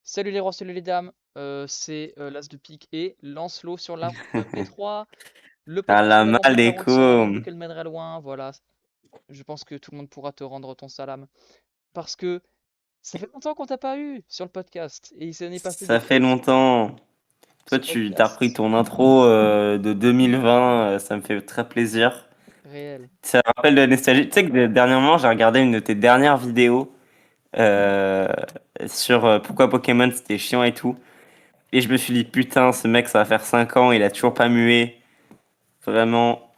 Salut les rois, salut les dames, c'est l'As de pique et Lancelot sur la route de P3, le podcast qui Salam avance dans ta route sans attendre alaikum. qu'elle mènerait loin. Voilà, je pense que tout le monde pourra te rendre ton salam. Parce que ça fait longtemps qu'on t'a pas eu sur le podcast et il s'en est passé des Ça fait trucs. longtemps. Ce Toi, tu t'as repris podcast ton intro de 2020. Ça me fait très plaisir. réel. Ça me rappelle de la nostalgie. Tu sais que dernièrement, j'ai regardé une de tes dernières vidéos euh, sur pourquoi Pokémon c'était chiant et tout. Et je me suis dit, putain, ce mec, ça va faire 5 ans, il a toujours pas mué. Vraiment.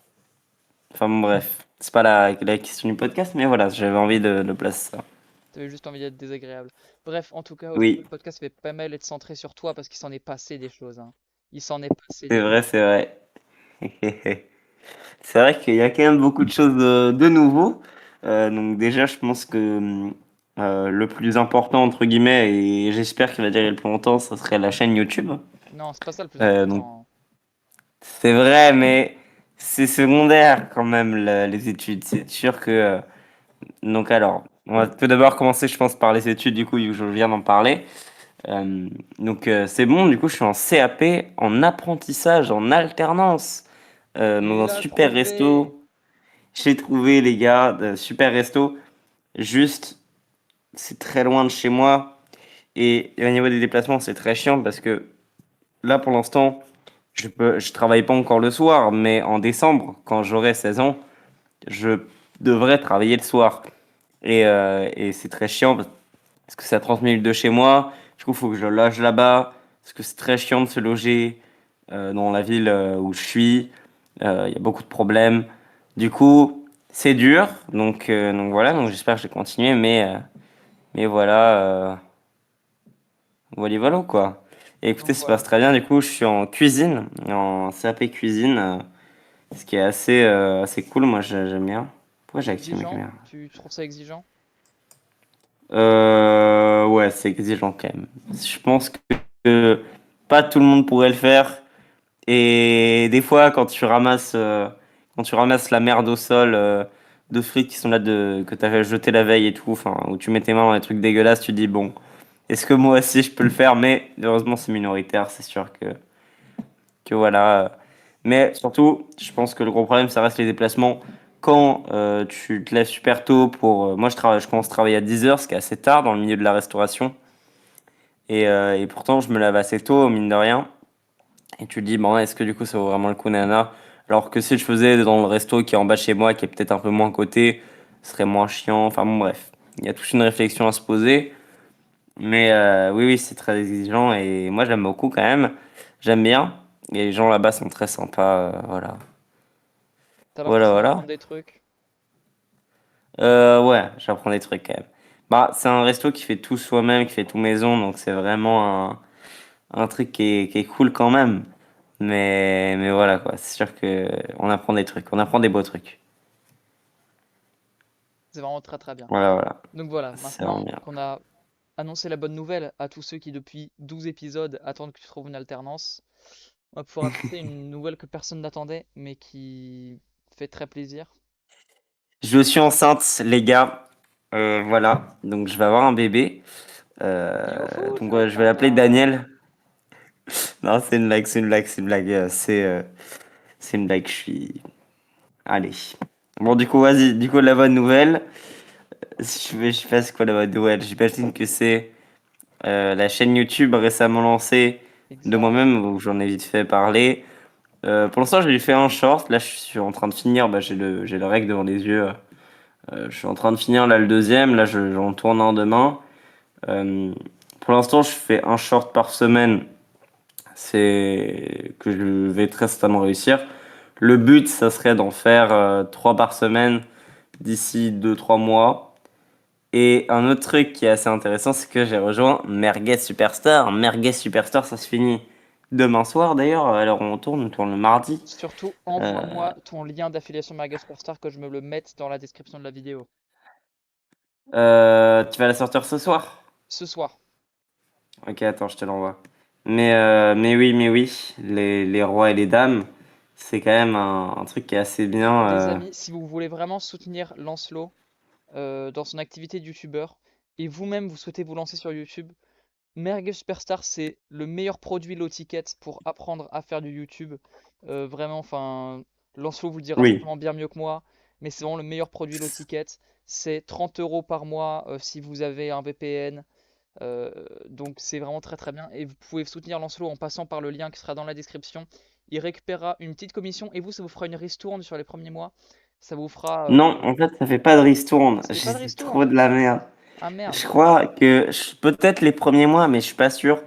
Enfin, bon, bref. C'est pas la question du podcast, mais voilà, j'avais envie de placer ça. T'avais juste envie d'être désagréable. Bref, en tout cas, aujourd'hui, Oui, le podcast va pas mal être centré sur toi parce qu'il s'en est passé des choses, hein. Il s'en est passé c'est des vrai, choses. c'est vrai. C'est vrai qu'il y a quand même beaucoup de choses de nouveau. Donc déjà, je pense que le plus important, entre guillemets, et j'espère qu'il va durer le plus longtemps, ça serait la chaîne YouTube. Non, c'est pas ça le plus Donc important, hein. c'est vrai, mais c'est secondaire quand même, les études. C'est sûr que... donc alors, on va tout d'abord commencer, je pense, par les études, du coup, je viens d'en parler. C'est bon, du coup, je suis en CAP, en apprentissage, en alternance, Tu dans un l'as super trouvé! resto. J'ai trouvé, les gars, super resto. Juste, c'est très loin de chez moi. Et au niveau des déplacements, c'est très chiant parce que là, pour l'instant, je travaille pas encore le soir, mais en décembre, quand j'aurai 16 ans, je devrais travailler le soir. Et c'est très chiant parce que c'est à 30 minutes de chez moi. Du coup, il faut que je loge là-bas parce que c'est très chiant de se loger dans la ville où je suis. Il y a beaucoup de problèmes. Du coup, c'est dur. Donc voilà, donc j'espère que je vais continuer. Mais voilà, voilà quoi. Et écoutez, Donc ça se passe voilà. très bien. Du coup, je suis en cuisine, en CAP cuisine, ce qui est assez cool. Moi, j'aime bien. Pourquoi j'ai activé ma Exigeant? caméra? Tu trouves ça exigeant? Ouais, c'est exigeant quand même. Je pense que pas tout le monde pourrait le faire. Et des fois, quand tu ramasses la merde au sol de frites qui sont là que t'avais jeté la veille et tout, enfin, où tu mets tes mains dans les trucs dégueulasses, tu te dis bon, est-ce que moi aussi je peux le faire? Mais heureusement, c'est minoritaire, c'est sûr que voilà. Mais surtout, je pense que le gros problème, ça reste les déplacements. Quand tu te lèves super tôt moi, je commence à travailler à 10 heures, ce qui est assez tard dans le milieu de la restauration. Et pourtant, je me lève assez tôt, mine de rien. Et tu te dis, bon, est-ce que du coup ça vaut vraiment le coup, nana? Alors que si je faisais dans le resto qui est en bas de chez moi, qui est peut-être un peu moins coté, ce serait moins chiant. Enfin bon, bref. Il y a toute une réflexion à se poser. Mais oui, oui, c'est très exigeant et moi j'aime beaucoup quand même. J'aime bien. Et les gens là-bas sont très sympas. Voilà. T'as Voilà, l'impression voilà. d'apprendre des trucs? Ouais, j'apprends des trucs quand même. Bah, c'est un resto qui fait tout soi-même, qui fait tout maison, donc c'est vraiment un truc qui est cool quand même. Mais voilà quoi, c'est sûr que on apprend des trucs, on apprend des beaux trucs. C'est vraiment très très bien. Voilà, voilà. Donc voilà, C'est vraiment maintenant bien. qu'on a annoncé la bonne nouvelle à tous ceux qui depuis 12 épisodes attendent que tu trouves une alternance, on va pouvoir annoncer une nouvelle que personne n'attendait, mais qui fait très plaisir. Je suis enceinte, les gars. Voilà, donc je vais avoir un bébé. Youhou, Donc joyeux je vais l'appeler papa! Daniel. Non, c'est une blague, c'est une blague, c'est une blague. C'est une blague, je suis... Allez. Bon, du coup, vas-y. Du coup, la bonne nouvelle. Je sais pas c'est quoi la bonne nouvelle. J'imagine que c'est la chaîne YouTube récemment lancée de Exact. moi-même, où j'en ai vite fait parler. Pour l'instant, j'ai fait un short. Là, je suis en train de finir. Bah, j'ai le rec devant les yeux. Je suis en train de finir là le deuxième. Là, j'en tourne un demain. Euh, pour l'instant, je fais un short par semaine. C'est que je vais très certainement réussir. Le but, ça serait d'en faire 3 par semaine d'ici 2 3 mois. Et un autre truc qui est assez intéressant, c'est que j'ai rejoint Merguez Superstar. Merguez Superstar, ça se finit demain soir d'ailleurs. Alors on tourne le mardi. Surtout, Euh, envoie-moi ton lien d'affiliation Merguez Superstar que je me le mette dans la description de la vidéo. tu vas la sortir ce soir? Ce soir. Ok, attends, je te l'envoie. Mais oui, les rois et les dames, c'est quand même un truc qui est assez bien. Les amis, si vous voulez vraiment soutenir Lancelot dans son activité de youtubeur et vous-même vous souhaitez vous lancer sur YouTube, Merguez Superstar, c'est le meilleur produit low ticket pour apprendre à faire du YouTube. Vraiment, enfin, Lancelot vous le dira Oui. certainement bien mieux que moi, mais c'est vraiment le meilleur produit low ticket. C'est 30 euros par mois si vous avez un VPN. Donc c'est vraiment très très bien. Et vous pouvez soutenir Lancelot en passant par le lien qui sera dans la description. Il récupérera une petite commission et vous, ça vous fera une ristourne sur les premiers mois. Ça vous fera. Non, en fait, ça fait pas de ristourne. Ça fait pas de C'est trop ristourne. de la merde. Ah Je merde. crois que peut-être les premiers mois, mais je suis pas sûr.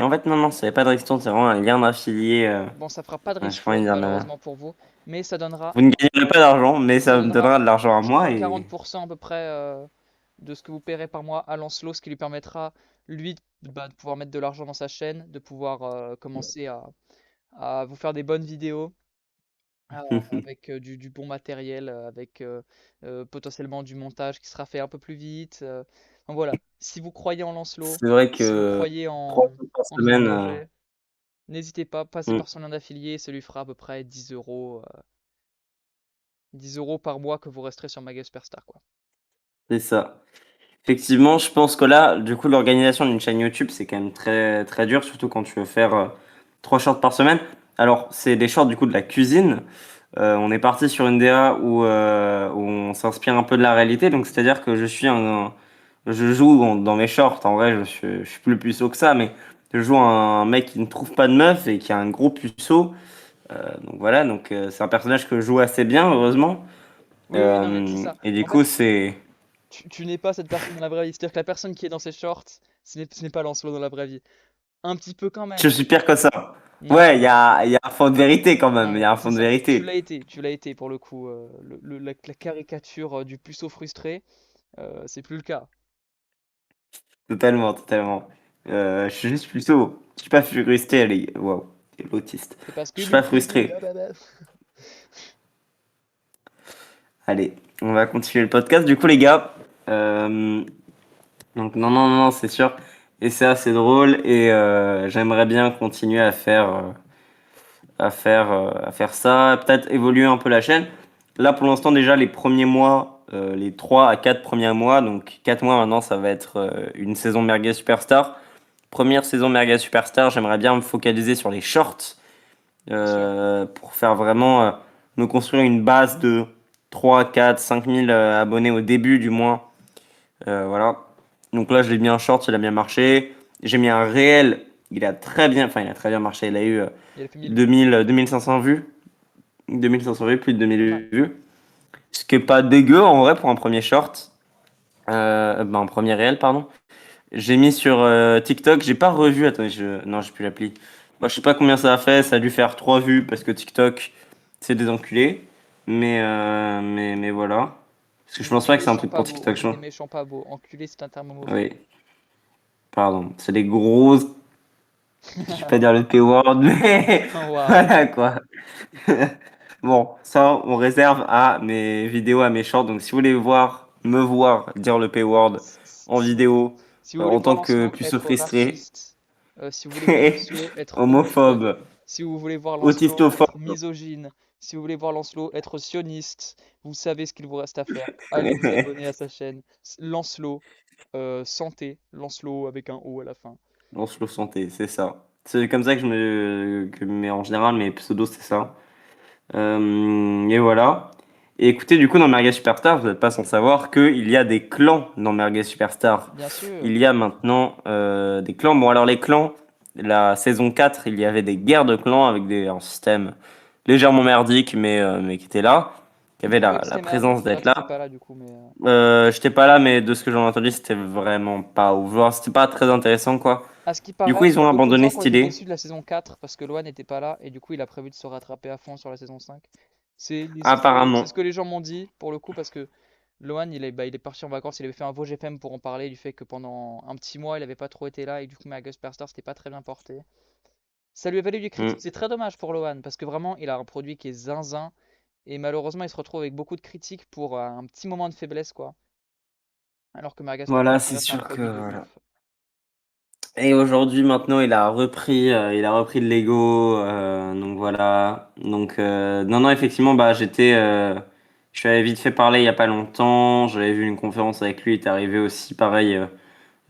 Et en fait, non, non, ça fait pas de ristourne, c'est vraiment un lien d'affilié. Bon, ça fera pas de Je crois une ristourne malheureusement pour vous, mais ça donnera Vous ne gagnerez pas d'argent, mais Ça ça me donnera, donnera de l'argent à je moi crois, et 40% à peu près de ce que vous paierez par mois à Lancelot, ce qui lui permettra, lui, de pouvoir mettre de l'argent dans sa chaîne, de pouvoir commencer à vous faire des bonnes vidéos avec du bon matériel, avec potentiellement du montage qui sera fait un peu plus vite. Donc voilà, si vous croyez en Lancelot, c'est vrai si vous que croyez 3 jours par en son semaine. projet, n'hésitez pas, passez Hmm, par son lien d'affilié, ça lui fera à peu près 10 euros par mois que vous resterez sur Maga Superstar, quoi. c'est ça. Effectivement, je pense que là, du coup, l'organisation d'une chaîne YouTube, c'est quand même très, très dur, surtout quand tu veux faire 3 shorts par semaine. Alors, c'est des shorts du coup de la cuisine. On est parti sur une DA où on s'inspire un peu de la réalité. Donc, c'est-à-dire que je joue dans mes shorts. En vrai, je suis plus puceau que ça, mais je joue un mec qui ne trouve pas de meuf et qui a un gros puceau. Donc voilà, c'est un personnage que je joue assez bien, heureusement. Oui, oui, non, mais c'est ça. Et du En fait, coup, c'est. tu n'es pas cette personne dans la vraie vie. C'est-à-dire que la personne qui est dans ses shorts, ce n'est pas Lancelot dans la vraie vie. Un petit peu quand Je même. suis pire que ça. Non, Ouais, il y a un fond de vérité quand même. Il y non, a un c'est fond de ça. Tu vérité. l'as été. Tu l'as été pour le coup. La caricature du puceau frustré, c'est plus le cas. Totalement, totalement. Je suis juste plutôt. Je suis pas frustré, les gars. Waouh, quel autiste. C'est parce Je que suis pas Bibi, frustré. ah bah bah. Allez, on va continuer le podcast. Du coup, les gars. euh, donc, non, non, non, non, c'est sûr. Et c'est assez drôle. Et j'aimerais bien continuer à faire ça. Peut-être évoluer un peu la chaîne. Là, pour l'instant, déjà, les premiers mois, les 3 à 4 premiers mois, donc 4 mois maintenant, ça va être une saison Merguez Superstar. Première saison Merguez Superstar, j'aimerais bien me focaliser sur les shorts Bien sûr. pour faire vraiment me construire une base de 3 4 5 000 abonnés au début du moins. Voilà. Donc là, je l'ai mis un short, il a bien marché. J'ai mis un réel, il a très bien marché. Il a eu Il a fait 1000 vues. 2000, 2500 vues. 2500 vues, plus de Pas mal. 2000 vues. Ce qui est pas dégueu en vrai pour un premier short. Un premier réel, pardon. J'ai mis sur TikTok, j'ai pas revu. Attendez, non, j'ai plus l'appli. Moi, je sais pas combien ça a fait. Ça a dû faire 3 vues parce que TikTok, c'est des enculés. Mais voilà. Parce que je On pense est pas que c'est un méchant truc pas pour beau. TikTok, On je est des crois. méchants pas beaux. Enculé, c'est un terme homophobe. Oui, pardon. C'est des grosses. Je vais pas dire le P-word, mais Waouh. voilà quoi. Bon, ça, on réserve à mes vidéos, à mes shorts. Donc, si vous voulez me voir dire le P-word Si, si- en si- vidéo, si vous voulez en voir tant que Lancelot puceau être frustré, raciste, si vous voulez voir Lancelot être homophobe, homophobe, si vous voulez voir Lancelot être autistophobe. misogyne, si vous voulez voir Lancelot être sioniste, vous savez ce qu'il vous reste à faire. Allez vous abonner à sa chaîne. Lancelot, santé, Lancelot avec un O à la fin. Lancelot Santé, c'est ça. C'est comme ça mais en général, mes pseudos, c'est ça. Et voilà. Et écoutez, du coup, dans Merguez Superstar, vous n'êtes pas sans savoir qu'il y a des clans dans Merguez Superstar. Bien sûr, Il y a maintenant des clans. Bon, alors les clans, la saison 4, il y avait des guerres de clans avec un système légèrement merdique, mais qui était là, qui avait oui, la c'était présence merdique. Bah d'être t'étais là. pas là du coup, mais J'étais pas là, mais de ce que j'en ai entendu, c'était vraiment pas ouf. Genre, c'était pas très intéressant, quoi. à ce qui Du coup, paraît, il ils y a ont beaucoup de abandonné gens qui ont cette été idée. déçus de la saison 4 parce que Loan n'était pas là et du coup il a prévu de se rattraper à fond sur la saison 5. C'est Apparemment. ce que les gens m'ont dit pour le coup parce que Loan il est parti en vacances, il avait fait un Vosges FM pour en parler du fait que pendant un petit mois il avait pas trop été là et du coup Mega Superstar c'était pas très bien porté. Ça lui a valu des critiques, Hmm. c'est très dommage pour Loan parce que vraiment il a un produit qui est zinzin et malheureusement il se retrouve avec beaucoup de critiques pour un petit moment de faiblesse quoi. Alors que Mega Voilà, Superstar ça c'est reste un sûr que produit de voilà. ouf. Et aujourd'hui, maintenant, il a repris de Lego, donc voilà. Non, non, effectivement, je lui avais vite fait parler il y a pas longtemps. J'avais vu une conférence avec lui. Il est arrivé aussi, pareil,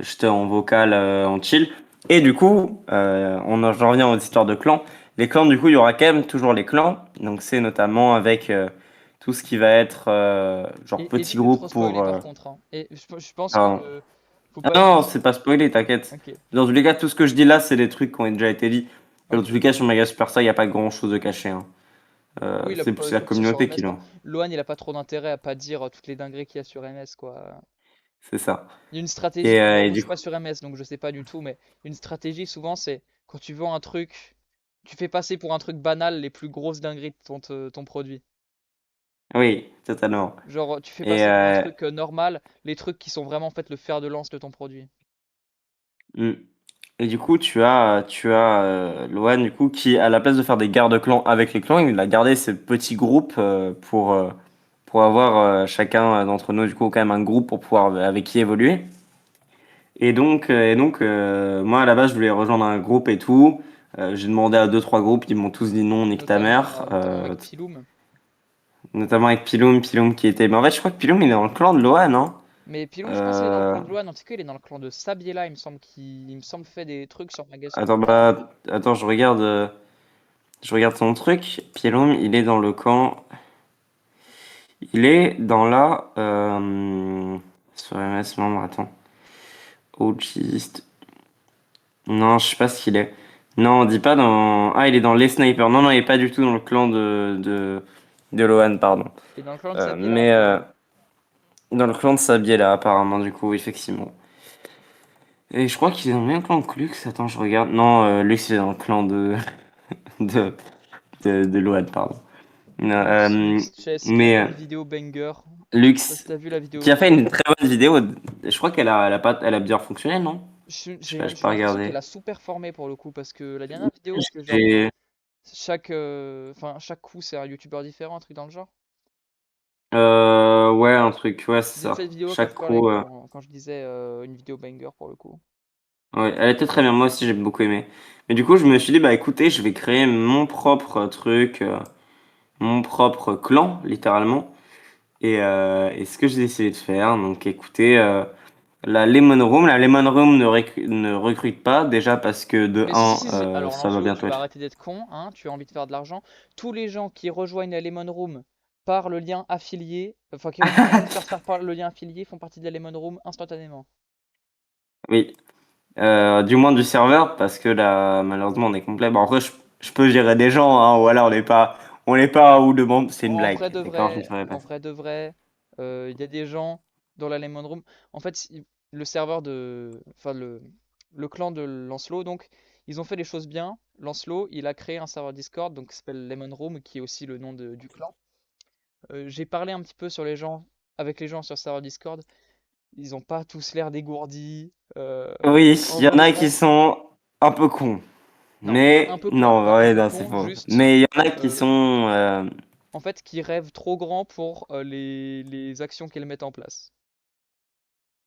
j'étais en vocal, en chill. Et du coup, j'en reviens aux histoires de clans. Les clans, du coup, il y aura quand même toujours les clans. Donc, c'est notamment avec tout ce qui va être genre Et petit évite de trop groupe spoiler pour. par contre, hein. Et je pense Pardon. que faut Ah pas non, dire. c'est pas spoilé, t'inquiète. Ok. Dans tous les cas, tout ce que je dis là, c'est des trucs qui ont déjà été dit. Et dans Ok. tous les cas, sur Mega Superstar, il n'y a pas grand-chose de caché, hein. Oui, C'est plus la surtout sur communauté qui MS. Enfin, l'en. Loan, il a pas trop d'intérêt à pas dire toutes les dingueries qu'il y a sur MS, quoi. C'est ça. Il y a une stratégie. Bon, Et moi, je du suis coup, pas sur MS, donc je sais pas du tout, mais une stratégie, souvent, c'est quand tu vends un truc, tu fais passer pour un truc banal les plus grosses dingueries de ton produit. oui, totalement. Genre, tu fais Et, passer pour un truc normal les trucs qui sont vraiment en fait le fer de lance de ton produit. mm. Et du coup, tu as Loan, du coup, qui, à la place de faire des guerres de clans avec les clans, il a gardé ces petits groupes pour avoir chacun d'entre nous, du coup, quand même un groupe pour pouvoir avec qui évoluer. Moi, à la base, je voulais rejoindre un groupe et tout. J'ai demandé à deux, trois groupes, ils m'ont tous dit non, nique ta mère. Notamment avec Piloum. Notamment avec Pilum qui était. Mais en fait, je crois que Pilum, il est dans le clan de Loan, non? Mais Piloum, je pense qu'il est dans le Euh... clan de Loan. En tout cas, il est dans le clan de Sabiela, il me semble fait des trucs sur Magasphere. Attends, je regarde son truc. Pilum, il est dans le camp. Il est dans la. Sur MS membre, attends. OGist. Non, je sais pas ce qu'il est. Non, on dit pas dans. Ah, il est dans les snipers. Non, non, il est pas du tout dans le clan de Loan, pardon. Et dans le clan de Sabiela, Mais ok. dans le clan de Sabiela, apparemment, du coup, effectivement. Et je crois qu'il est dans le même clan que Lux. Attends, je regarde. Non, Lux, il est dans le clan de, de Loan, pardon. Non, Lux Chess qui a mais fait une vidéo banger. Je sais pas si Lux, t'as vu la vidéo qui a fait qui. une très bonne vidéo. Je crois elle a bien fonctionné, non? Je sais pas, j'ai J'ai pas l'impression qu'elle regardé. a sous-performé pour le coup parce que la dernière vidéo c'était genre J'ai- chaque coup c'est un youtubeur différent, un truc dans le genre. Ouais, un truc, ouais, c'est C'est de ça. cette vidéo que je Chaque parlais crew. quand je disais une vidéo banger pour le coup. Ouais, elle était très bien. Moi aussi, j'ai beaucoup aimé. Mais du coup, je me suis dit, bah écoutez, je vais créer mon propre truc, mon propre clan, littéralement. Et ce que j'ai décidé de faire, donc écoutez, la Lemon Room ne recrute pas, déjà parce que de Mais si, un, si, si. Alors ça va Lancelot, tu bientôt vas être. arrêter d'être con, hein, tu as envie de faire de l'argent. Tous les gens qui rejoignent la Lemon Room par le lien affilié, enfin qui rejoignent Mega Superstar par le lien affilié, font partie de la Lemon Room instantanément. Oui, du moins du serveur, parce que là, malheureusement, on est complet. Bon, après, je peux gérer des gens, hein, voilà, on n'est pas où demande, c'est une En vrai blague, de d'accord, je ne vrai, ferai pas en ça. vrai de vrai, il y a des gens dans la Lemon Room. En fait, le serveur enfin le clan de Lancelot, donc ils ont fait les choses bien. Lancelot, il a créé un serveur Discord, donc qui s'appelle Lemon Room, qui est aussi le nom du clan. J'ai parlé un petit peu avec les gens sur le serveur Discord. Ils ont pas tous l'air dégourdis. Oui, En il y en a qui gros, sont un peu cons. non, pas un Mais peu con, non, pas un ouais, peu non, c'est con, faux. juste Mais il y en a qui euh, sont. en fait qui rêvent trop grand pour les actions qu'ils mettent en place.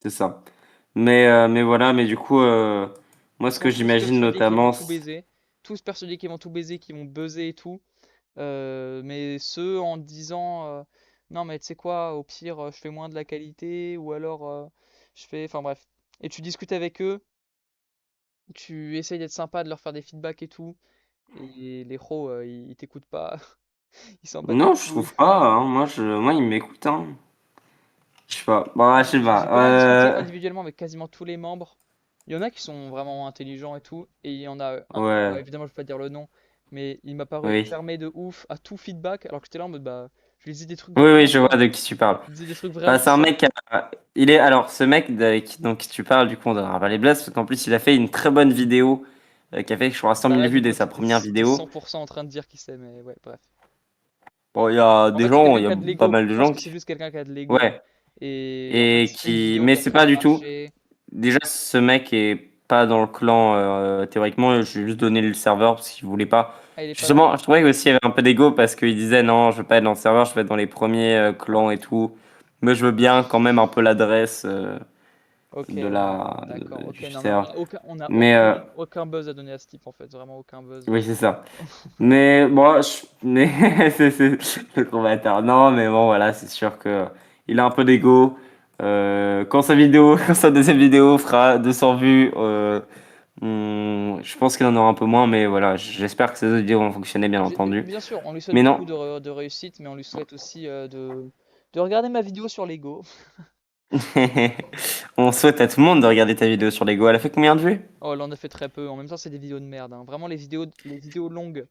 C'est ça. Mais voilà, mais du coup, moi, Ils ce que sont tous j'imagine persuadés qu'ils vont notamment, tout baiser, tous persuadés qu'ils vont tout baiser, qu'ils vont buzzer et tout. Mais ceux en disant non mais tu sais quoi, au pire je fais moins de la qualité ou alors je fais, enfin bref. Et tu discutes avec eux, tu essayes d'être sympa, de leur faire des feedbacks et tout. Et les pros, ils t'écoutent pas, ils s'en battent les non, je couilles. trouve pas, hein. Moi, il m'écoute, hein. Je sais pas. Bon, ouais, je sais J'ai pas. quand même discuté individuellement avec quasiment tous les membres. Il y en a qui sont vraiment intelligents et tout, et il y en a un, Ouais, bah, évidemment je peux pas dire le nom, mais il m'a paru oui. fermé de ouf à tout feedback, alors que j'étais là en mode bah je lui disais des trucs Oui, oui, vraiment je vois simples. de qui tu parles. Je lui disais des trucs Bah, vraiment c'est un simples. mec. Alors, ce mec dont qui tu parles, du coup, on donnera pas les blagues, parce qu'en plus, il a fait une très bonne vidéo qui a fait, je crois, 100 000 T'arrêtes, vues dès Nico, sa première t'es vidéo. 100% en train de dire qui c'est, mais ouais, bref. Bon, il y a En des fait, c'est gens, quelqu'un il y qui a a de pas l'ego. mal Je de pense gens que c'est qui. juste quelqu'un qui a de l'ego. Ouais. Et en fait, il s'est fait une vidéo Mais qui a c'est trop pas du tout. marché. Déjà, ce mec est pas dans le clan théoriquement. Je lui ai juste donné le serveur parce qu'il voulait pas. Ah, il est pas dans le Justement, clan. je trouvais aussi il y avait un peu d'ego parce qu'il disait non, je veux pas être dans le serveur, je veux être dans les premiers clans et tout. Mais je veux bien quand même un peu l'adresse Ok, de d'accord, ok, du non, mais on serveur. a aucun, Mais aucun buzz à donner à ce type en fait, vraiment aucun buzz. oui, c'est ça. Mais bon, mais c'est le combattant. Non, mais bon, voilà, c'est sûr que il a un peu d'ego. Quand sa vidéo, quand sa deuxième vidéo fera 200 vues, je pense qu'il en aura un peu moins, mais voilà, j'espère que ses autres vidéos vont fonctionner, bien entendu. Bien sûr, on lui souhaite Mais non, beaucoup de réussite, mais on lui souhaite aussi de regarder ma vidéo sur Lego. on souhaite à tout le monde de regarder ta vidéo sur Lego. Elle a fait combien de vues? Oh, elle en a fait très peu. En même temps, c'est des vidéos de merde, hein. Vraiment, les vidéos longues,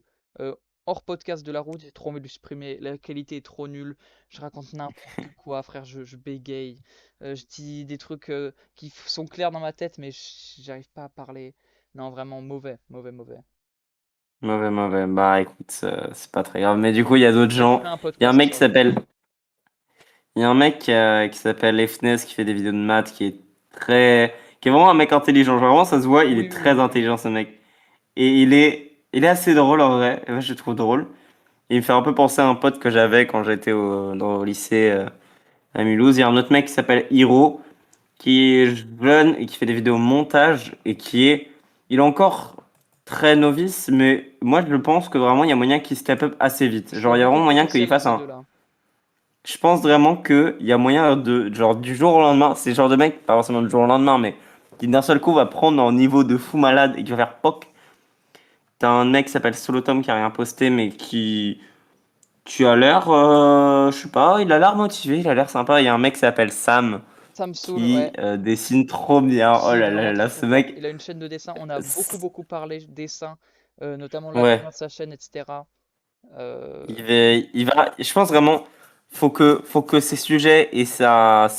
hors podcast de la route, j'ai trop envie de les supprimer. La qualité est trop nulle. Je raconte n'importe quoi, frère. Je bégaye. Je dis des trucs sont clairs dans ma tête, mais j'arrive pas à parler. Non, vraiment mauvais, mauvais, mauvais. Mauvais, mauvais. Bah écoute, c'est pas très grave. Mais du coup, il y a d'autres Je gens. ferai un Il y a un podcast mec qui sur lui. s'appelle Il y a un mec qui s'appelle Efnes qui fait des vidéos de maths, qui est vraiment un mec intelligent. Genre, vraiment, ça se voit, il Oui, est oui, très oui, oui. intelligent ce mec. Et il est assez drôle en vrai. Et moi, je le trouve drôle. Il me fait un peu penser à un pote que j'avais quand j'étais au lycée à Mulhouse. Il y a un autre mec qui s'appelle Hiro, qui est jeune et qui fait des vidéos montage et il est encore très novice, mais moi, je pense que vraiment, il y a moyen qu'il step up assez vite. Il y Genre, a il y a beaucoup vraiment de moyen qu'il potentiel dans fasse ces un, deux-là. je pense vraiment qu'il y a moyen de, genre, du jour au lendemain, c'est le genre de mec, pas forcément du jour au lendemain, mais qui d'un seul coup va prendre un niveau de fou malade et qui va faire POC. T'as un mec qui s'appelle Solotom qui a rien posté, mais tu as l'air, je sais pas, il a l'air motivé, il a l'air sympa. Il y a un mec qui s'appelle Sam Ça me saoule, qui ouais. dessine trop bien. Oh Il est là vraiment là très là, très ce fort. mec, Il a une chaîne de dessin. On a beaucoup c'est- beaucoup parlé dessin, notamment ouais, l'avenir de sa chaîne, etc. Euh, je pense vraiment, faut que ses sujets et ses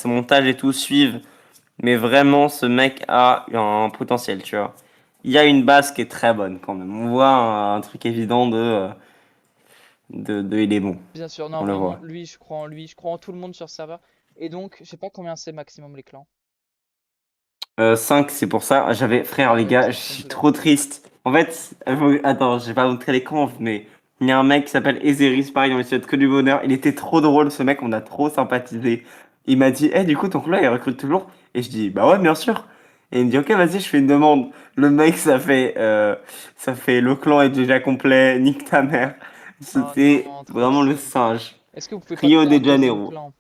montages et tout suivent. Mais vraiment, ce mec a un potentiel, tu vois. Il y a une base qui est très bonne quand même. On voit un truc évident de il est bon. Bien sûr, non, On le vraiment, voit. lui, je crois en lui. Je crois en tout le monde sur ce serveur. Et donc, je sais pas combien c'est maximum les clans. 5, c'est pour ça. Frère, Ah les oui, gars, ça je me suis semblait. trop triste. En fait, attends, je vais pas montrer les confs, mais il y a un mec qui s'appelle Ezeris, pareil, on lui souhaite que du bonheur. Il était trop drôle, ce mec, on a trop sympathisé. Il m'a dit, du coup, ton clan, il recrute toujours? Et je dis, bah ouais, bien sûr. Et il me dit, ok, vas-y, je fais une demande. Le mec, ça fait, le clan est déjà complet, nique ta mère. Oh C'était non, vraiment le triste. singe. Est-ce que vous pouvez pas Rio créer un de deuxième Janeiro. clan?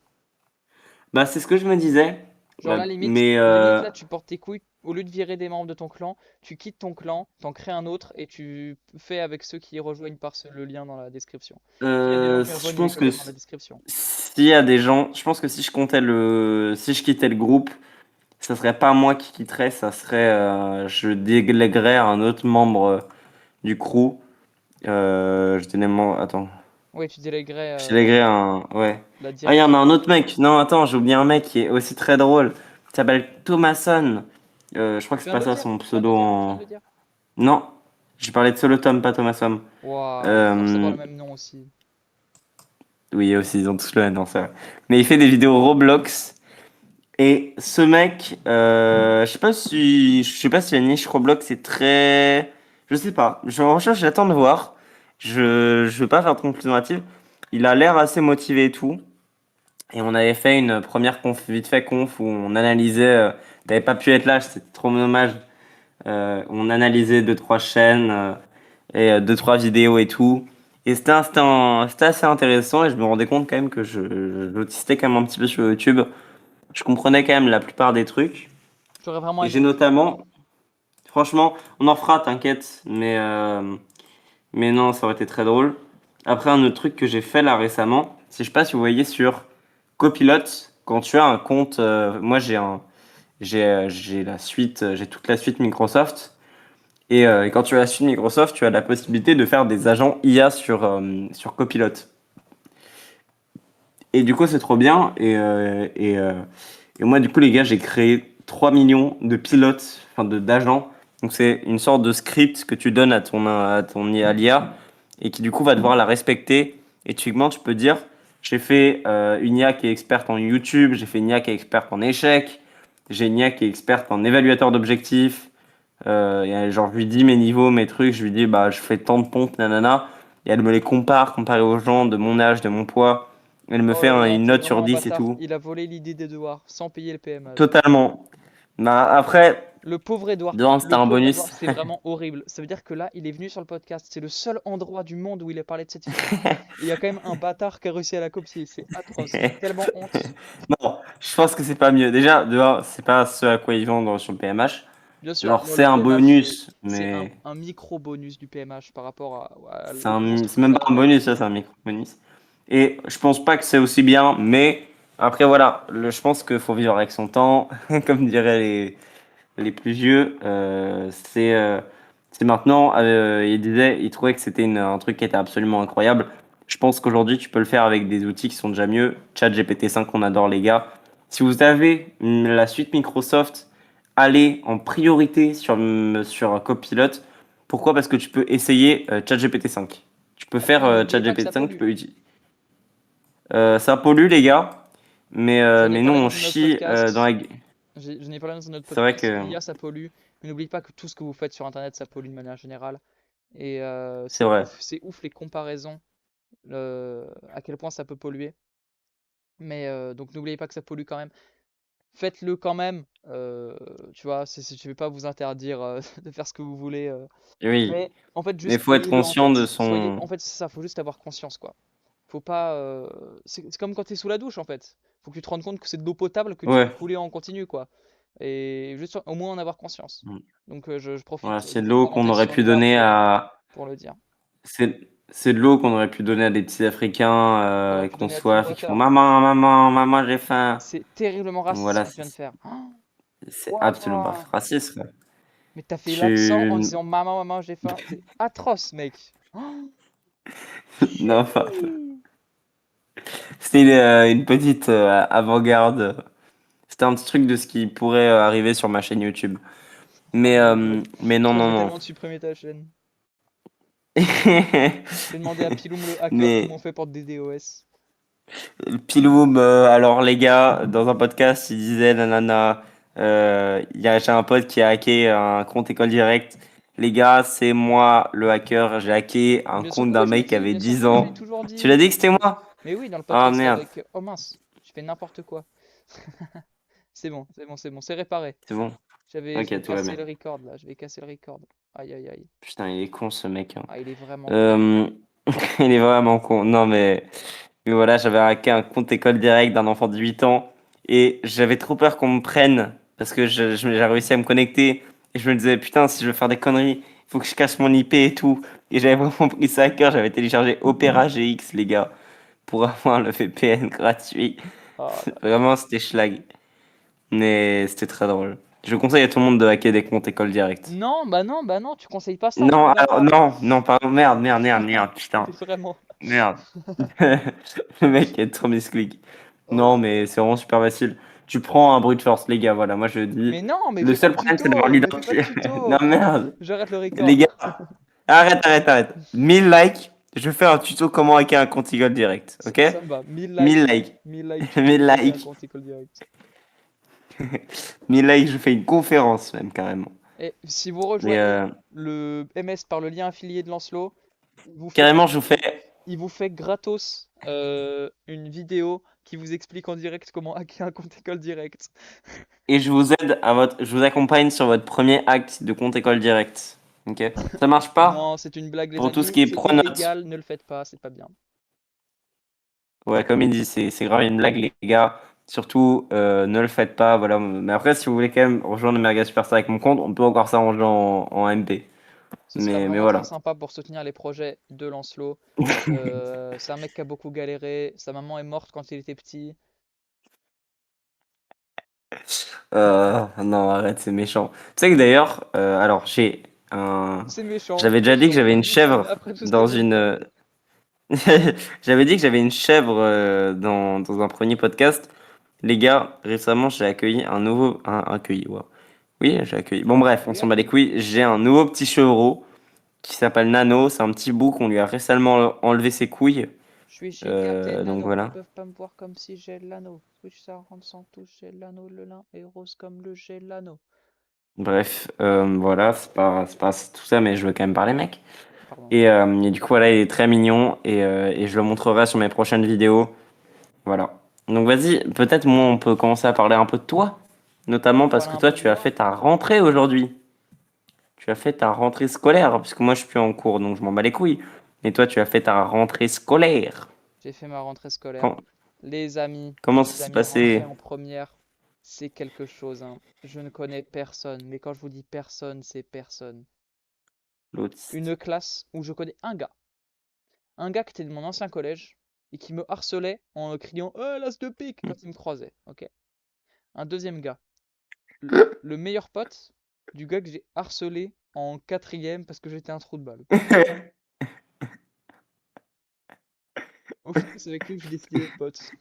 Bah, c'est ce que je me disais. Genre Ouais, là, mais, limite là, tu portes tes couilles. Au lieu de virer des membres de ton clan, tu quittes ton clan, t'en crées un autre et tu fais avec ceux qui y rejoignent le lien dans la description. S'il y a des gens qui je rejoignent, ils pense mettent le que lien dans la description. s'il y a des gens, je pense que si je quittais le groupe, ça serait pas moi qui quitterais, ça serait, je délèguerais à un autre membre du crew. Attends, Oui, tu délèguerais je délèguerais ouais. la Ah, il y en a direction. un autre mec. Non, attends, j'ai oublié un mec qui est aussi très drôle. Il s'appelle Thomason. Je crois Tu que c'est viens de pas le ça dire, son tu viens de le pseudo dire, tu viens de en. le dire. Non, j'ai parlé de Solotom, pas Thomason. Waouh, ils ont force d'avoir Euh, le même nom aussi. oui, aussi, ils ont tous le même nom, ça. Mais il fait des vidéos Roblox. Et ce mec, je sais pas si la niche Roblox est très, je sais pas. Je recherche, j'attends de voir. Je veux pas faire de conclusion hâtive. Il a l'air assez motivé et tout. Et on avait fait une première conf, vite fait conf où on analysait. T'avais pas pu être là, c'était trop dommage. On analysait deux trois chaînes et deux trois vidéos et tout. Et c'était assez intéressant et je me rendais compte quand même que je lotistais quand même un petit peu sur YouTube. Je comprenais quand même la plupart des trucs. J'aurais vraiment Et aimé j'ai le faire. notamment, franchement, on en fera, t'inquiète, mais non, ça aurait été très drôle. Après, un autre truc que j'ai fait là récemment, c'est, je sais pas si vous voyez sur Copilot, quand tu as un compte, moi j'ai la suite, j'ai toute la suite Microsoft. Et quand tu as la suite Microsoft, tu as la possibilité de faire des agents IA sur Copilot. Et du coup, c'est trop bien. Et moi, du coup, les gars, j'ai créé 3 millions de pilotes, enfin d'agents. Donc, c'est une sorte de script que tu donnes à ton à l'IA et qui, du coup, va devoir la respecter. Et typiquement, tu peux dire, j'ai fait une IA qui est experte en YouTube, j'ai fait une IA qui est experte en échecs, j'ai une IA qui est experte en évaluateur d'objectifs. Genre, je lui dis mes niveaux, mes trucs, je lui dis, bah, je fais tant de pompes, nanana. Et elle me les compare, comparé aux gens de mon âge, de mon poids. Elle me Oh fait là là, une c'est note vraiment sur un 10 et bâtard. tout. Il a volé l'idée des devoirs sans payer le PMage. Totalement. Bah, après, Le pauvre Edouard. Non, c'était Le un pauvre Edouard, bonus. c'est vraiment horrible. Ça veut dire que là, il est venu sur le podcast. C'est le seul endroit du monde où il a parlé de cette vidéo. Et il y a quand même un bâtard qui a réussi à la copier. C'est atroce. J'ai tellement honte. Non, je pense que c'est pas mieux. Déjà, de un, c'est pas ce à quoi ils vendent sur le PMH. Bien sûr, Genre, non, c'est le un PMH, bonus, c'est mais un micro-bonus du PMH par rapport au c'est monstre même qu'il pas a un bonus, réussi. ça, c'est un micro-bonus. Et je pense pas que c'est aussi bien, mais après, voilà, je pense qu'il faut vivre avec son temps, comme diraient les plus vieux. C'est maintenant, il trouvait que c'était un truc qui était absolument incroyable. Je pense qu'aujourd'hui, tu peux le faire avec des outils qui sont déjà mieux. ChatGPT 5, on adore, les gars. Si vous avez la suite Microsoft, allez en priorité sur Copilot. Pourquoi? Parce que tu peux essayer ChatGPT 5. Tu peux Après, faire n'oubliez pas que ça ChatGPT 5, tu pollue. peux utiliser. Ça pollue, les gars, J'en ai mais nous, parlé on dans un autre chie dans podcast. la... Je n'ai parlé dans un autre C'est vrai podcast. que L'IA, ça pollue. Mais n'oubliez pas que tout ce que vous faites sur Internet, ça pollue de manière générale. Et c'est vrai. c'est ouf les comparaisons, à quel point ça peut polluer. Mais donc n'oubliez pas que ça pollue quand même. Faites-le quand même. Tu vois, je vais pas vous interdire de faire ce que vous voulez. Oui, Mais en fait, mais juste il faut être ayez-le en conscient de tête. Soyez, son... en fait, c'est ça, faut juste avoir conscience, quoi. Faut pas. C'est comme quand tu es sous la douche, en fait. Faut que tu te rendes compte que c'est de l'eau potable que tu fais Ouais. couler en continu, quoi. Et juste au moins en avoir conscience. Mm. Donc je Voilà, profite c'est de de cette l'eau qu'on parenthèse aurait sur pu l'IA donner à... pour le dire. C'est de l'eau qu'on aurait pu donner à des petits Africains On aurait pu qui ont donner à Tim soif et qui font Water. «Maman, maman, maman, j'ai faim». C'est terriblement Donc raciste ce voilà, que tu viens de faire. c'est absolument pas Waouh. raciste, quoi. Mais t'as fait l'accent en Tu... disant maman, maman, j'ai faim. C'est atroce, mec. Non, enfin, Chut. c'était une petite avant-garde. C'était un petit truc de ce qui pourrait arriver sur ma chaîne YouTube. Oh mon Dieu. Mais Je non, crois que je non, vais non. tellement te supprimer ta chaîne. Je vais demander à Piloum le hacker comment on Mais fait pour des DOS. Piloum, alors les gars, dans un podcast, il disait nanana, j'ai un pote qui a hacké un compte école direct. Les gars, c'est moi le hacker, j'ai hacké un Bien sûr compte que d'un oui, je l'ai mec qui dit. avait Bien sûr 10 que oui, je l'ai ans. toujours Tu l'as dit. dit que c'était moi? Mais oui, dans le Ah podcast merde, avec. Oh mince, je fais n'importe quoi. C'est bon, c'est bon, c'est bon, c'est réparé. c'est bon. Je vais Ok, tout va casser bien. le record là, je vais casser le record. Aïe aïe aïe. Putain, il est con ce mec, hein. Ah, il est vraiment con. Euh, il est vraiment con. Non mais voilà, j'avais hacké un compte école direct d'un enfant de 8 ans et j'avais trop peur qu'on me prenne parce que j'ai réussi à me connecter et je me disais putain, si je veux faire des conneries, il faut que je cache mon IP et tout. Et j'avais vraiment pris ça à cœur, j'avais téléchargé Opera GX, les gars, pour avoir le VPN gratuit. Ah là là. Vraiment, c'était schlag. Mais c'était très drôle. Je conseille à tout le monde de hacker des comptes école direct. Non, bah non, tu conseilles pas ça, Non, esprit alors, d'enfant. non, pardon, merde, putain, Mais vraiment. merde. Le mec est trop misclick. Oh Non, là là. mais c'est vraiment super facile. Tu prends un brute force, les gars, voilà, moi je dis. Mais non, mais Le fais pas seul de problème, c'est d'avoir tuto, mais fais pas de l'identité. Non, tuto. merde. J'arrête le Les record. gars, arrête. 1000 likes, je fais un tuto comment hacker un compte Eagle direct, ok? Ça me va. 1000 1000 likes. likes. 1000 likes, tuto 1000 pour hacker un likes. compte école direct. 1000 likes, je fais une conférence, même, carrément. Et si vous Mais rejoignez le MS par le lien affilié de Lancelot, il vous fait, carrément, je vous fais. il vous fait gratos une vidéo qui vous explique en direct comment hacker un compte école direct. Et je vous aide je vous accompagne sur votre premier acte de compte école direct. Ok? Ça marche pas Non, c'est une blague, les pour tout ce amis. qui est C'est pronote. illégal, ne le faites pas, c'est pas bien. Ouais, comme il dit, c'est grave une blague, les gars. Surtout, ne le faites pas. Voilà. Mais après, si vous voulez quand même rejoindre le Merga Superstar avec mon compte, on peut encore s'arranger en MP. Ce serait Mais vraiment très voilà. sympa pour soutenir les projets de Lancelot. C'est un mec qui a beaucoup galéré. Sa maman est morte quand il était petit. Non, arrête, c'est méchant. Tu sais que d'ailleurs, alors j'ai un. C'est méchant, J'avais déjà dit que j'avais une chèvre après tout ce que dans je viens de une. dire. J'avais dit que j'avais une chèvre dans un premier podcast. Les gars, récemment, j'ai accueilli un nouveau. Accueilli, wow. Oui, j'ai accueilli. Bon, bref, on Oui, s'en bat les accueilli. couilles. J'ai un nouveau petit chevreau qui s'appelle Nano. C'est un petit bout qu'on lui a récemment enlevé ses couilles. Je suis giga tel Donc nano. Ils voilà. peuvent pas me voir comme si j'ai l'anneau. Switch ça rentre sans touche, j'ai l'anneau. Le lin est rose comme le j'ai l'anneau. Bref, voilà, c'est pas tout ça, mais je veux quand même parler, mec. Pardon. Et du coup, voilà, il est très mignon et je le montrerai sur mes prochaines vidéos. Voilà. Donc vas-y, peut-être moi, on peut commencer à parler un peu de toi. Notamment parce Parler que un toi, peu de tu as moi. fait ta rentrée aujourd'hui. Tu as fait ta rentrée scolaire, parce que moi, je suis plus en cours, donc je m'en bats les couilles. Mais toi, tu as fait ta rentrée scolaire. J'ai fait ma rentrée scolaire. Quand- Comment ça Les s'est amis, rentrer passé, en première, c'est quelque chose, hein. Je ne connais personne, mais quand je vous dis personne, c'est personne. l'autiste? Une classe où je connais un gars qui était de mon ancien collège et qui me harcelait en criant l'as de pique quand il me croisait. Ok. Un deuxième gars, le meilleur pote du gars que j'ai harcelé en quatrième parce que j'étais un trou de balle. Au final, c'est avec lui que j'ai décidé d'être pote.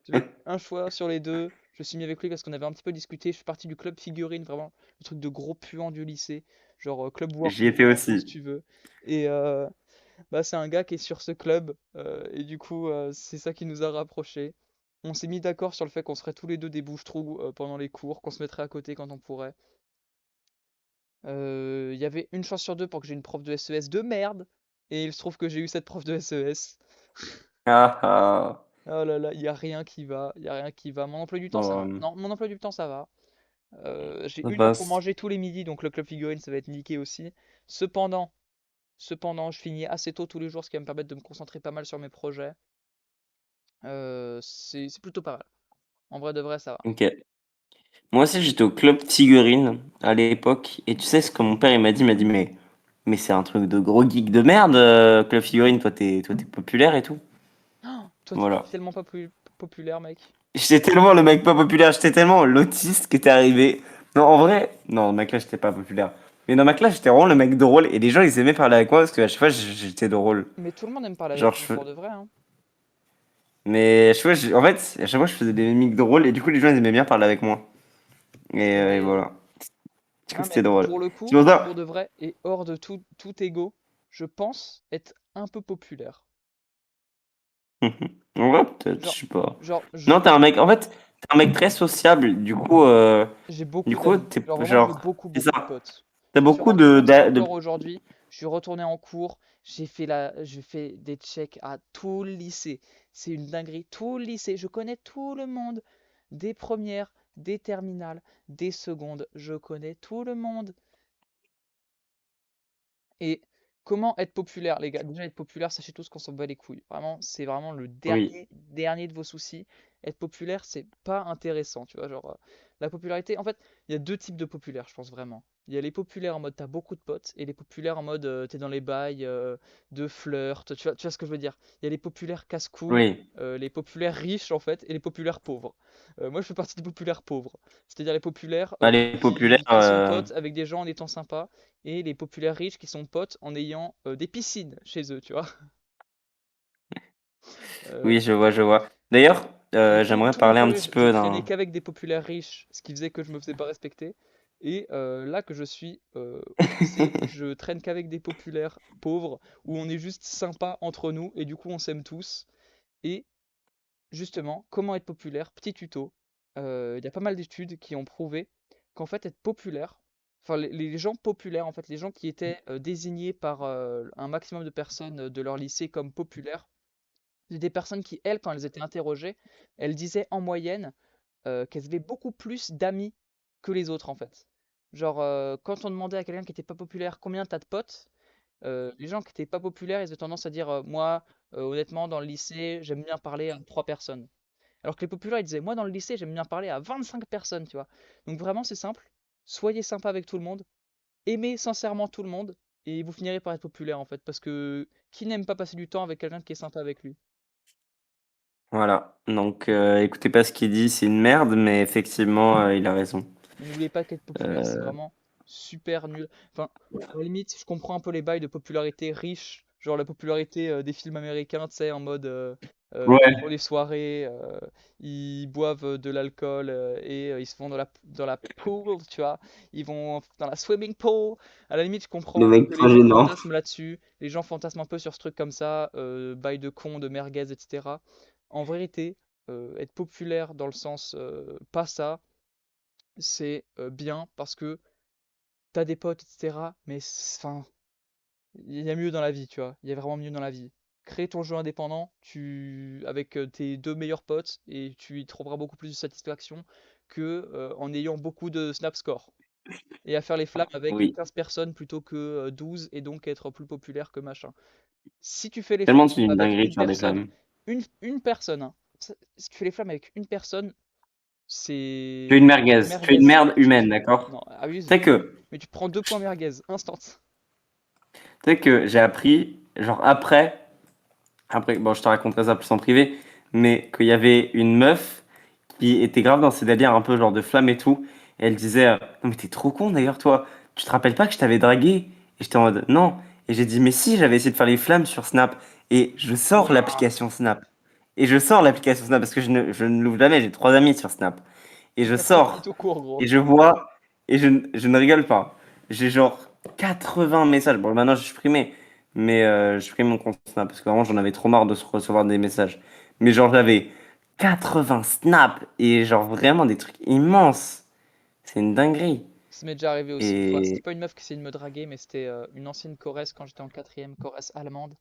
J'avais un choix sur les deux. Je suis mis avec lui parce qu'on avait un petit peu discuté. Je suis parti du club figurine, vraiment le truc de gros puant du lycée, genre club J'y Warner, étais en gros si aussi. tu veux. Et bah c'est un gars qui est sur ce club et du coup c'est ça qui nous a rapprochés. On s'est mis d'accord sur le fait qu'on serait tous les deux des bouches-trous pendant les cours, qu'on se mettrait à côté quand on pourrait. Il y avait une chance sur deux pour que j'ai une prof de SES de merde. Et il se trouve que j'ai eu cette prof de SES. Ah ah. Oh là là, il y a rien qui va, il y a rien qui va. Mon emploi du temps, ça va. Bon, Non, mon emploi du temps, ça va. J'ai ça 1 heure pour passe. manger tous les midis, donc le club figurine, ça va être niqué aussi. Cependant, je finis assez tôt tous les jours, ce qui va me permettre de me concentrer pas mal sur mes projets. C'est plutôt pas mal. En vrai de vrai, ça va. Ok. Moi aussi, j'étais au club figurine à l'époque. Et tu sais ce que mon père il m'a dit? Il m'a dit, mais c'est un truc de gros geek de merde, club figurine. Toi, t'es populaire et tout. Oh, toi, t'es Voilà. tellement pas populaire, mec. J'étais tellement le mec pas populaire, j'étais tellement l'autiste qui était arrivé. Non, en vrai, non, dans ma classe, j'étais pas populaire. Mais dans ma classe, j'étais vraiment le mec drôle et les gens, ils aimaient parler avec moi parce que à chaque fois, j'étais drôle. Mais tout le monde aime parler Genre, avec nous pour de vrai, hein. mais à chaque fois, en fait, à chaque fois, je faisais des mimiques drôles et du coup, les gens, ils aimaient bien parler avec moi. Et Mais voilà. Du coup, non, c'était mais drôle. pour le C'est coup, pour ça. pour de vrai, et hors de tout ego, je pense être un peu populaire. En vrai, peut-être, je Genre, sais pas. genre, Non, t'es un mec, en fait, t'es un mec très sociable. j'ai beaucoup Du coup, d'amis. t'es, Genre, vraiment, j'ai genre, beaucoup, c'est beaucoup de ça. potes. T'as Je me suis beaucoup rendu compte ça de... encore aujourd'hui. Je suis retourné en cours. J'ai fait des checks à tout le lycée. C'est une dinguerie. Tout le lycée. Je connais tout le monde. Des premières, des terminales, des secondes. Je connais tout le monde. Et comment être populaire, les gars? Déjà, être populaire, sachez tous qu'on s'en bat les couilles. Vraiment, c'est vraiment le Oui, dernier de vos soucis. Être populaire, c'est pas intéressant, tu vois. Genre, la popularité, en fait, il y a deux types de populaires, je pense vraiment. Il y a les populaires en mode t'as beaucoup de potes, et les populaires en mode t'es dans les bails de flirt, tu vois ce que je veux dire? Il y a les populaires casse-couilles, oui. les populaires riches, en fait, et les populaires pauvres. Moi, je fais partie des populaires pauvres. C'est-à-dire les populaires Bah, les populaires, qui sont potes avec des gens en étant sympas et les populaires riches qui sont potes en ayant des piscines chez eux, tu vois. Euh, oui, je vois, je vois. D'ailleurs, et j'aimerais tout le parler un petit collège, je peu traînais d'un... qu'avec des populaires riches, ce qui faisait que je me faisais pas respecter. Et là que je suis au lycée, je traîne qu'avec des populaires pauvres où on est juste sympa entre nous et du coup on s'aime tous. Et justement, comment être populaire? Petit tuto. Il y a pas mal d'études qui ont prouvé qu'en fait être populaire, enfin les gens populaires, en fait les gens qui étaient désignés par un maximum de personnes de leur lycée comme populaires, c'est des personnes qui, elles, quand elles étaient interrogées, elles disaient en moyenne qu'elles avaient beaucoup plus d'amis que les autres en fait. Genre quand on demandait à quelqu'un qui était pas populaire combien t'as de potes, les gens qui étaient pas populaires, ils avaient tendance à dire moi, honnêtement, dans le lycée, j'aime bien parler à 3 personnes. Alors que les populaires, ils disaient moi, dans le lycée, j'aime bien parler à 25 personnes, tu vois. Donc vraiment, c'est simple. Soyez sympa avec tout le monde, aimez sincèrement tout le monde, et vous finirez par être populaire en fait. Parce que qui n'aime pas passer du temps avec quelqu'un qui est sympa avec lui? Voilà. Donc, écoutez pas ce qu'il dit, c'est une merde, mais effectivement, il a raison. Mais n'oubliez pas qu'être populaire, c'est Euh, vraiment super nul. Enfin, à la limite, je comprends un peu les bails de popularité riche, genre la popularité des films américains, tu sais, en mode ils font Ouais. des soirées, ils boivent de l'alcool et ils se vont dans la pool, tu vois. Ils vont dans la swimming pool. À la limite, je Le comprends mec que les trop gens gênant. fantasment là-dessus, les gens fantasment un peu sur ce truc comme ça, bail de con, de merguez, etc. En vérité, être populaire dans le sens pas ça c'est bien parce que t'as des potes, etc. Mais enfin, il y a mieux dans la vie, tu vois. Il y a vraiment mieux dans la vie. crée ton jeu indépendant avec tes deux meilleurs potes et tu y trouveras beaucoup plus de satisfaction que en ayant beaucoup de snap score. Et à faire les flammes avec Oui. 15 personnes plutôt que 12 et donc être plus populaire que machin. Si tu fais les Tellement flammes c'est une avec dinguerie de une faire des personne, flammes. une personne, hein, si tu fais les flammes avec une personne, Tu es c'est une merguez. Tu es merguez une merde sur humaine, chichi. d'accord? Non, Tu abuse. sais que, Mais tu prends 2 points merguez, instant. tu sais que j'ai appris, genre après, bon, je te raconterai ça plus en privé, mais qu'il y avait une meuf qui était grave dans ses délires un peu genre de flamme et tout. Et elle disait, non mais t'es trop con d'ailleurs toi. Tu te rappelles pas que je t'avais dragué? Et j'étais en mode, non. Et j'ai dit, mais si, j'avais essayé de faire les flammes sur Snap. Et je sors Waouh, l'application Snap. Et je sors l'application Snap parce que je ne l'ouvre jamais, j'ai 3 amis sur Snap. Et je 90 sors, tout court, gros. et je vois, et je ne rigole pas. J'ai genre 80 messages. Bon, maintenant j'ai supprimé, mais j'ai supprimé mon compte Snap parce que vraiment j'en avais trop marre de se recevoir des messages. Mais genre j'avais 80 snaps et genre vraiment des trucs immenses. C'est une dinguerie. Ça m'est déjà arrivé aussi une fois. C'était Et pas une meuf qui essayait de me draguer, mais c'était une ancienne Corrèze quand j'étais en quatrième, Corrèze allemande,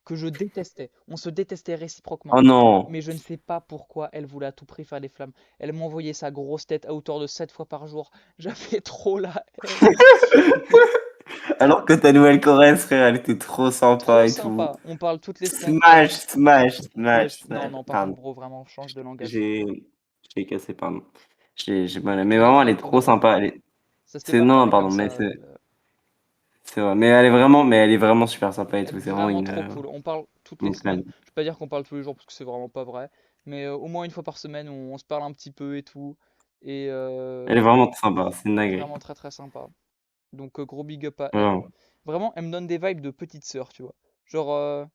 que je détestais. On se détestait oh réciproquement. non. Mais je ne sais pas pourquoi elle voulait à tout prix faire des flammes. Elle m'envoyait sa grosse tête à hauteur de 7 fois par jour. J'avais trop la haine. Alors que ta nouvelle Corrèze, frère, elle était trop sympa Trop et tout. sympa. On parle toutes les semaines. Smash, smash, Ouais, smash, non, smash. non, par contre, Pardon. bro, vraiment, change de langage. J'ai, j'ai cassé, pardon. J'ai mal. Mais Tu l'as vraiment, elle dit, est trop vraiment. sympa. Ça s'était C'est pas non, formé pardon, comme mais ça. c'est vrai. Mais elle est vraiment super sympa et Elle tout. est C'est vraiment vraiment trop cool. On parle toutes les une semaines. crème. Je vais pas dire qu'on parle tous les jours parce que c'est vraiment pas vrai. Mais au moins une fois par semaine, on se parle un petit peu et tout. Et Elle est vraiment sympa. C'est une dinguerie. vraiment très très sympa. Donc gros big up à elle. Vraiment. Vraiment, elle me donne des vibes de petite sœur, tu vois. Genre,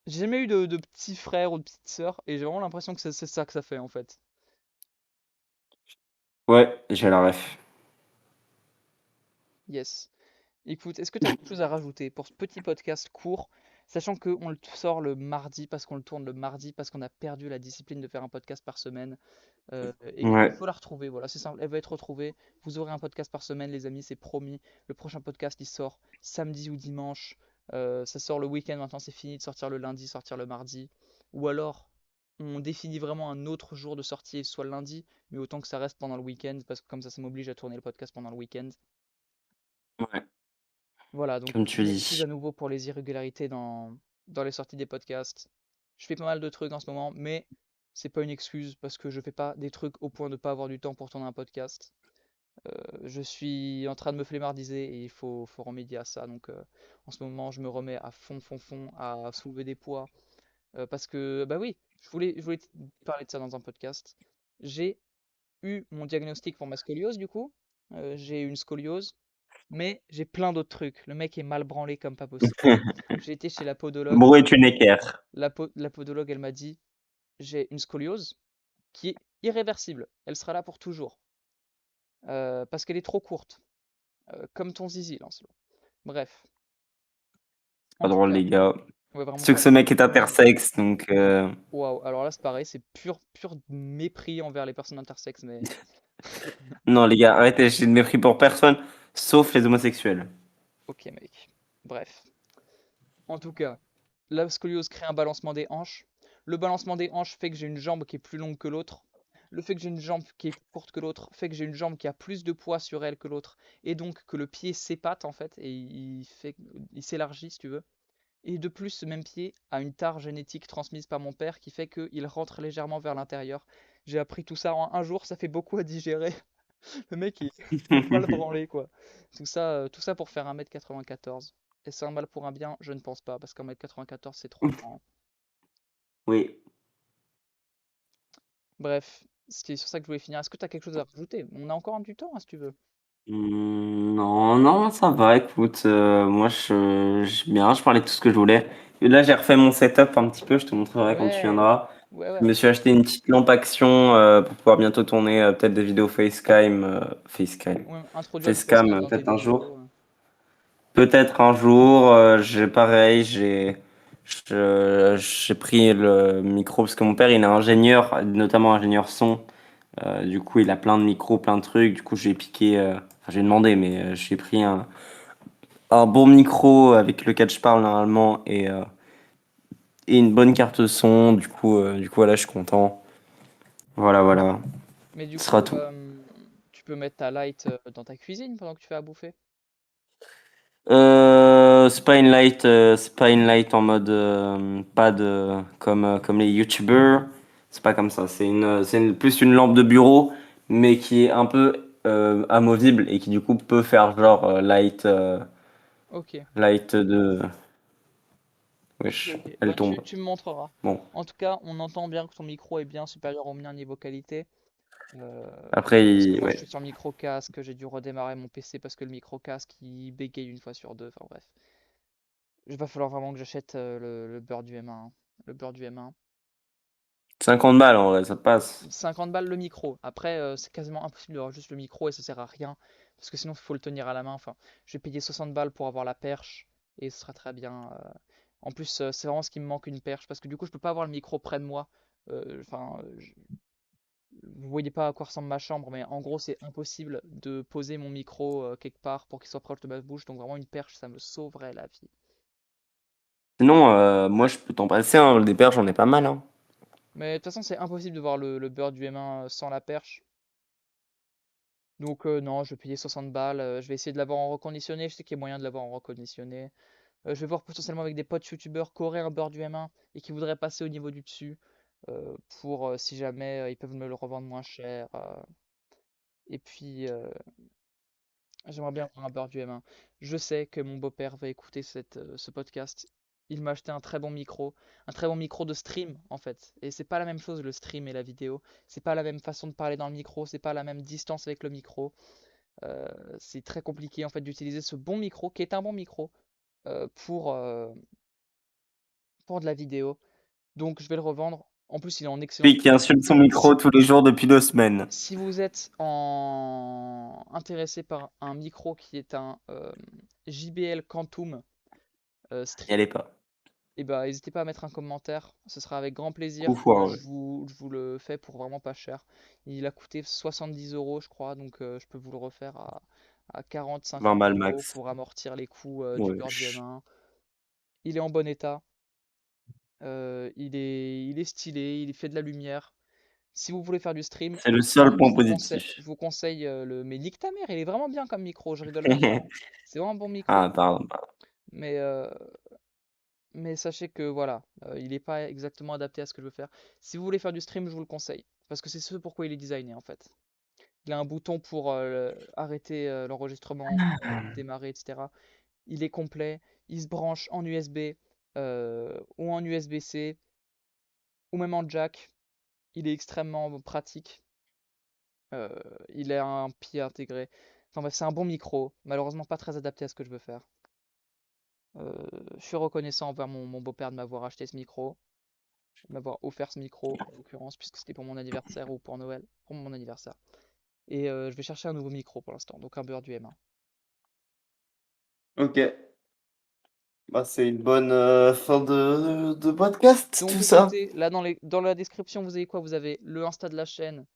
j'ai jamais eu de petit frère ou de petite sœur. Et j'ai vraiment l'impression que c'est ça que ça fait en fait. Ouais, j'ai la ref. Yes. Écoute, est-ce que tu as quelque chose à rajouter pour ce petit podcast court, sachant qu'on le sort le mardi parce qu'on le tourne le mardi parce qu'on a perdu la discipline de faire un podcast par semaine et qu'il Ouais. faut la retrouver. Voilà, c'est simple, elle va être retrouvée. Vous aurez un podcast par semaine, les amis, c'est promis. Le prochain podcast, il sort samedi ou dimanche. Ça sort le week-end maintenant, c'est fini de sortir le lundi, sortir le mardi. Ou alors, on définit vraiment un autre jour de sortie, soit le lundi, mais autant que ça reste pendant le week-end parce que comme ça m'oblige à tourner le podcast pendant le week-end. Ouais. Voilà, donc Comme tu je m'excuse dis. à nouveau pour les irrégularités dans les sorties des podcasts. Je fais pas mal de trucs en ce moment, mais c'est pas une excuse parce que je fais pas des trucs au point de pas avoir du temps pour tourner un podcast. Je suis en train de me flemmardiser et il faut remédier à ça. Donc en ce moment, je me remets à fond à soulever des poids. Parce que, bah oui, je voulais te parler de ça dans un podcast. J'ai eu mon diagnostic pour ma scoliose du coup. J'ai une scoliose. Mais j'ai plein d'autres trucs. Le mec est mal branlé comme pas possible. J'ai été chez la podologue. Bro est une équerre. La podologue, elle m'a dit, j'ai une scoliose qui est irréversible. Elle sera là pour toujours. Parce qu'elle est trop courte. Comme ton zizi, Lancelot. Bref. En Pas tout drôle, cas. les gars. Ouais, vraiment Surtout que pas ce drôle. mec est intersexe, donc. Waouh. Alors là, c'est pareil. C'est pur mépris envers les personnes intersexes. Mais Non, les gars, arrêtez. J'ai de mépris pour personne, sauf les homosexuels. ok, mec. Bref. En tout cas, la scoliose crée un balancement des hanches. Le balancement des hanches fait que j'ai une jambe qui est plus longue que l'autre. Le fait que j'ai une jambe qui est plus courte que l'autre fait que j'ai une jambe qui a plus de poids sur elle que l'autre. Et donc que le pied s'épate en fait et il s'élargit si tu veux. Et de plus, ce même pied a une tare génétique transmise par mon père qui fait qu'il rentre légèrement vers l'intérieur. J'ai appris tout ça en un jour, ça fait beaucoup à digérer. Le mec est mal branlé quoi. Tout ça pour faire 1m94. Et c'est un mal pour un bien? Je ne pense pas, parce qu'1m94 c'est trop grand. Oui. Bref, c'était sur ça que je voulais finir. Est-ce que tu as quelque chose à rajouter? On a encore du temps, hein, si tu veux. Non, non, ça va, écoute, moi bien, je parlais de tout ce que je voulais. Et là, j'ai refait mon setup un petit peu, je te montrerai quand tu Ouais, viendras. Je ouais. me suis acheté une petite lampe action pour pouvoir bientôt tourner peut-être des vidéos Ouais, introduire du Facecam facecam dans tes peut-être un jour. vidéos. Peut-être un jour, j'ai pareil, j'ai pris le micro parce que mon père il est ingénieur, notamment ingénieur son. Du coup, il a plein de micros, plein de trucs. Du coup, j'ai piqué, enfin, j'ai demandé, mais j'ai pris un bon micro avec lequel je parle normalement et une bonne carte son. Du coup, voilà, je suis content. Voilà, voilà. Mais du Ce sera coup, tout. tu peux mettre ta light dans ta cuisine pendant que tu fais à bouffer. C'est pas une light en mode pad comme les YouTubers. C'est pas comme ça. Plus une lampe de bureau, mais qui est un peu amovible et qui du coup peut faire genre Ok, light de. ok, Wesh, ok. elle Bah, tombe. tu me montreras. Bon. En tout cas, on entend bien que ton micro est bien supérieur au mien niveau qualité. Euh, Après, Parce que moi, je ouais. suis sur micro casque, j'ai dû redémarrer mon PC parce que le micro casque il bégaye une fois sur deux. Enfin bref, il va falloir vraiment que j'achète le beurre du M1, hein. Le beurre du M1. 50 balles en vrai, ça passe. 50 balles le micro. Après, c'est quasiment impossible d'avoir juste le micro et ça sert à rien. Parce que sinon, il faut le tenir à la main. Enfin, je vais payer 60 balles pour avoir la perche et ce sera très bien. En plus, c'est vraiment ce qui me manque une perche parce que du coup, je peux pas avoir le micro près de moi. Enfin, vous voyez pas à quoi ressemble ma chambre, mais en gros, c'est impossible de poser mon micro quelque part pour qu'il soit proche de ma bouche. Donc, vraiment, une perche, ça me sauverait la vie. Sinon, moi je peux t'en passer, hein. Des paires, j'en ai pas mal, hein. Mais de toute façon, c'est impossible de voir le beurre du M1 sans la perche. Donc non, je vais payer 60 balles. Je vais essayer de l'avoir en reconditionné. Je sais qu'il y a moyen de l'avoir en reconditionné. Je vais voir potentiellement avec des potes youtubeurs qui auraient un beurre du M1 et qui voudraient passer au niveau du dessus pour si jamais ils peuvent me le revendre moins cher. Et puis j'aimerais bien avoir un beurre du M1. Je sais que mon beau-père va écouter ce podcast. Il m'a acheté un très bon micro de stream en fait. Et c'est pas la même chose le stream et la vidéo. C'est pas la même façon de parler dans le micro. C'est pas la même distance avec le micro. Euh, c'est très compliqué en fait d'utiliser ce bon micro, qui est un bon micro, euh, pour, euh, pour de la vidéo. Donc je vais le revendre. En plus, il est en excellent Lui qui état. insulte son Si, micro tous les jours depuis 2 semaines. si vous êtes intéressé par un micro qui est un JBL Quantum Y Stream, allez pas. et bah n'hésitez pas à mettre un commentaire. Ce sera avec grand Coup plaisir que foireux. je vous le fais pour vraiment pas cher. Il a coûté 70 euros, je crois, donc je peux vous le refaire à 20 40-50 balles euros max. pour amortir les coûts du beurre du Wesh. M1. Il est en bon état, il est stylé, il fait de la lumière. Si vous voulez faire du stream, C'est le seul point je positif. vous conseille le. Mais nique ta mère, il est vraiment bien comme micro, je rigole même pas. C'est vraiment un bon micro. Ah, pardon, pardon. Mais, euh, mais sachez que voilà, il n'est pas exactement adapté à ce que je veux faire. Si vous voulez faire du stream, je vous le conseille. Parce que c'est ce pourquoi il est designé en fait. Il a un bouton pour arrêter l'enregistrement, démarrer, etc. Il est complet, il se branche en USB ou en USB-C ou même en jack. Il est extrêmement pratique. Euh, il a un pied intégré. Enfin bref, c'est un bon micro, malheureusement pas très adapté à ce que je veux faire. Je suis reconnaissant envers mon beau-père de m'avoir acheté ce micro, de m'avoir offert ce micro en l'occurrence, puisque c'était pour mon anniversaire ou pour Noël, pour mon anniversaire. Et je vais chercher un nouveau micro pour l'instant, donc un beurre du M1. Ok. Bah, c'est une bonne fin de podcast, Donc tout ça. écoutez, là dans la description, vous avez quoi? Vous avez le Insta de la chaîne.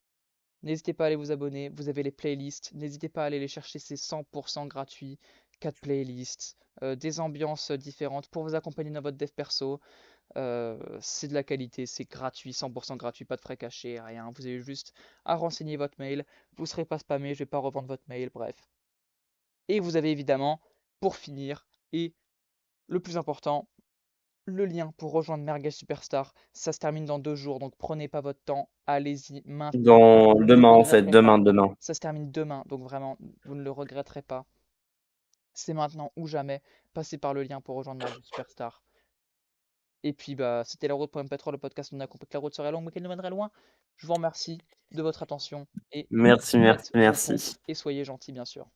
N'hésitez pas à aller vous abonner. Vous avez les playlists. N'hésitez pas à aller les chercher. C'est 100% gratuit. 4 playlists. Des ambiances différentes pour vous accompagner dans votre dev perso. C'est de la qualité. C'est gratuit. 100% gratuit. Pas de frais cachés. Rien. Vous avez juste à renseigner votre mail. Vous ne serez pas spammé. Je ne vais pas revendre votre mail. Bref. Et vous avez évidemment, pour finir, et le plus important, le lien pour rejoindre Merguez Superstar. Ça se termine dans 2 jours. Donc prenez pas votre temps. Allez-y maintenant. Dans Vous ne le demain, en fait, regretterez pas. demain. Ça se termine demain, donc vraiment, vous ne le regretterez pas. C'est maintenant ou jamais. Passez par le lien pour rejoindre Merge Superstar. Et puis, bah, c'était la route pour MP3, le podcast. On a compris que la route serait longue, mais qu'elle nous mènerait loin. Je vous remercie de votre attention et Merci, merci, faites vos pompes merci. et soyez gentils, bien sûr.